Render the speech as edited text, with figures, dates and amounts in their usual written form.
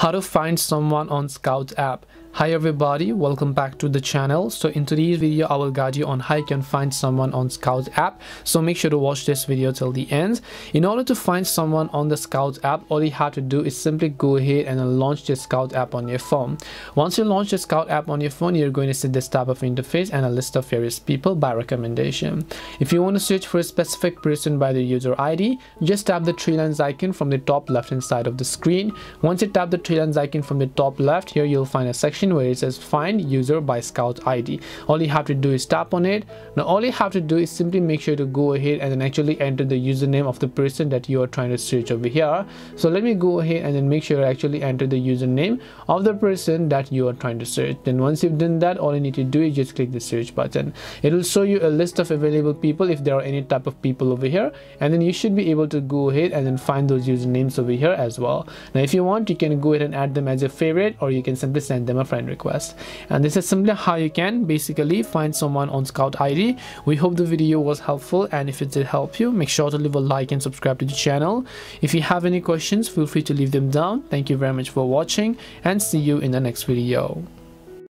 How to find someone on Skout app. Hi everybody, welcome back to the channel. So in today's video I will guide you on how you can find someone on Skout app, so make sure to watch this video till the end. In order to find someone on the Skout app, all you have to do is simply go ahead and launch the Skout app on your phone. Once you launch the Skout app on your phone, you're going to see this type of interface and a list of various people by recommendation. If you want to search for a specific person by their user ID, just tap the three lines icon from the top left hand side of the screen. Once you tap the three lines icon from the top left, here you'll find a section where it says find user by Skout ID. All you have to do is tap on it. Now all you have to do is simply make sure to go ahead and then actually enter the username of the person that you are trying to search over here. So let me go ahead and then make sure to actually enter the username of the person that you are trying to search. Then once you've done that, all you need to do is just click the search button. It will show you a list of available people if there are any type of people over here, and then you should be able to go ahead and then find those usernames over here as well. Now if you want, you can go ahead and add them as a favorite, or you can simply send them a friend request. And this is simply how you can basically find someone on Skout ID. We hope the video was helpful, and if it did help you, make sure to leave a like and subscribe to the channel. If you have any questions, feel free to leave them down. Thank you very much for watching, and see you in the next video.